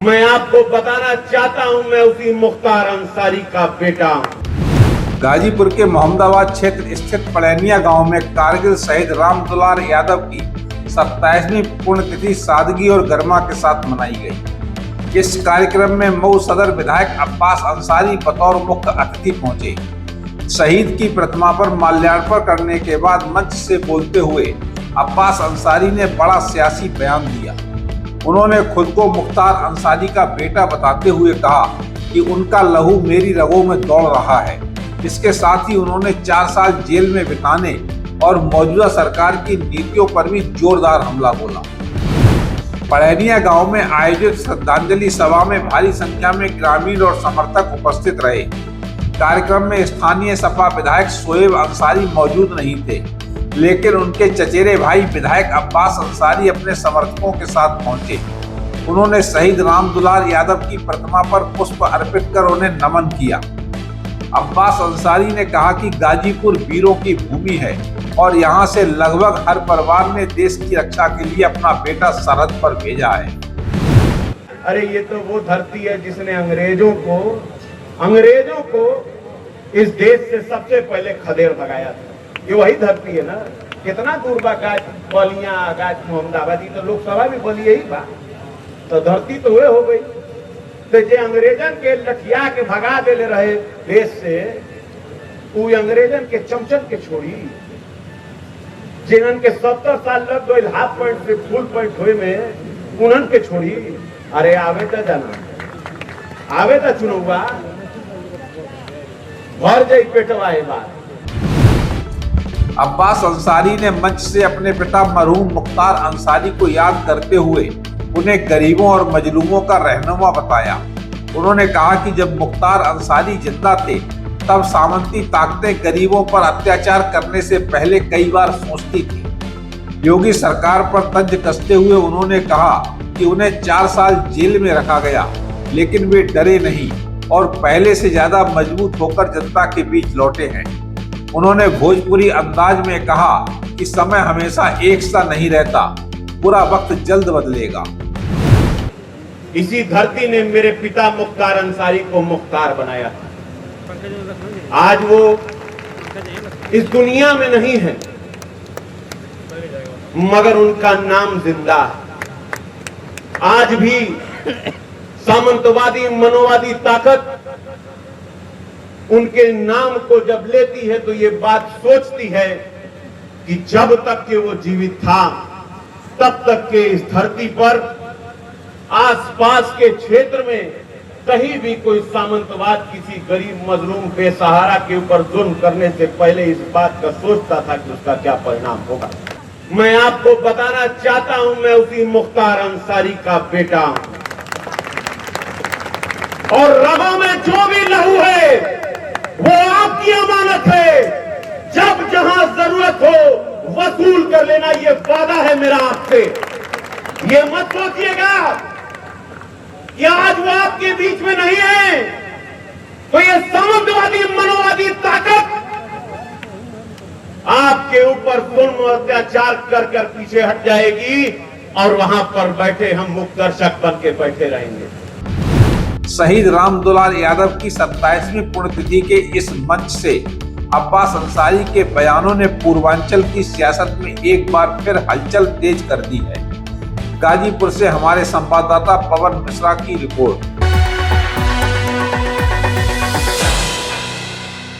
मैं आपको बताना चाहता हूं, मैं उसी मुख्तार अंसारी का बेटा हूं। गाजीपुर के मोहम्मदाबाद क्षेत्र स्थित पड़ैनिया गांव में कारगिल शहीद राम दुलार यादव की 27वीं पुण्यतिथि सादगी और गरिमा के साथ मनाई गई। इस कार्यक्रम में मऊ सदर विधायक अब्बास अंसारी बतौर मुख्य अतिथि पहुंचे। शहीद की प्रतिमा पर माल्यार्पण करने के बाद मंच से बोलते हुए अब्बास अंसारी ने बड़ा सियासी बयान दिया। उन्होंने खुद को मुख्तार अंसारी का बेटा बताते हुए कहा कि उनका लहू मेरी रगों में दौड़ रहा है। इसके साथ ही उन्होंने 4 साल जेल में बिताने और मौजूदा सरकार की नीतियों पर भी जोरदार हमला बोला। पड़ैनिया गांव में आयोजित श्रद्धांजलि सभा में भारी संख्या में ग्रामीण और समर्थक उपस्थित रहे। कार्यक्रम में स्थानीय सपा विधायक शोएब अंसारी मौजूद नहीं थे, लेकिन उनके चचेरे भाई विधायक अब्बास अंसारी अपने समर्थकों के साथ पहुंचे। उन्होंने शहीद राम दुलार यादव की प्रतिमा पर पुष्प अर्पित कर उन्हें नमन किया। अब्बास अंसारी ने कहा कि गाजीपुर वीरों की भूमि है और यहां से लगभग हर परिवार ने देश की रक्षा के लिए अपना बेटा सरहद पर भेजा है। अरे ये तो वो धरती है जिसने अंग्रेजों को इस देश से सबसे पहले खदेड़ भगाया था। ये वही धरती है ना। कितना दूर बा गाज बलिया, गाज मोहम्मदाबाद, तो लोकसभा भी बलिया ही बा, तो धरती तो वे हो गई। तो जे अंग्रेजन के लठिया के भगा देले रहे देश से, वो अंग्रेजन के चमचन के छोड़ी, जिनन के 70 साल लग गए हाफ पॉइंट से फुल पॉइंट हुए में, उन्हन के छोड़ी। अरे आवे तो जाना, आवे तो चुनौआ भर जाई पेटवा है बात। अब्बास अंसारी ने मंच से अपने पिता मरहूम मुख्तार अंसारी को याद करते हुए उन्हें गरीबों और मजलूमों का रहनुमा बताया। उन्होंने कहा कि जब मुख्तार अंसारी जिंदा थे तब सामंती ताकतें गरीबों पर अत्याचार करने से पहले कई बार सोचती थी। योगी सरकार पर तंज कसते हुए उन्होंने कहा कि उन्हें 4 साल जेल में रखा गया, लेकिन वे डरे नहीं और पहले से ज्यादा मजबूत होकर जनता के बीच लौटे हैं। उन्होंने भोजपुरी अंदाज में कहा कि समय हमेशा एक सा नहीं रहता, बुरा वक्त जल्द बदलेगा। इसी धरती ने मेरे पिता मुख्तार अंसारी को मुख्तार बनाया था। आज वो इस दुनिया में नहीं है, मगर उनका नाम जिंदा है। आज भी सामंतवादी मनोवादी ताकत उनके नाम को जब लेती है तो ये बात सोचती है कि जब तक के वो जीवित था तब तक के इस धरती पर आसपास के क्षेत्र में कहीं भी कोई सामंतवाद किसी गरीब मजलूम बेसहारा के ऊपर जुल्म करने से पहले इस बात का सोचता था कि उसका क्या परिणाम होगा। मैं आपको बताना चाहता हूं, मैं उसी मुख्तार अंसारी का बेटा हूं और रगों में जो भी लहू है वो आपकी अमानत है। जब जहां जरूरत हो वसूल कर लेना, ये वादा है मेरा आपसे। ये मत सोचिएगा कि आज वो आपके बीच में नहीं है तो ये सामंतवादी मनोवादी ताकत आपके ऊपर जुल्म अत्याचार कर कर पीछे हट जाएगी और वहां पर बैठे हम मुक्तदर्शक बन के बैठे रहेंगे। शहीद राम दुलार यादव की 27वीं पुण्यतिथि के इस मंच से अब्बास अंसारी के बयानों ने पूर्वांचल की सियासत में एक बार फिर हलचल तेज कर दी है। गाजीपुर से हमारे संवाददाता पवन मिश्रा की रिपोर्ट।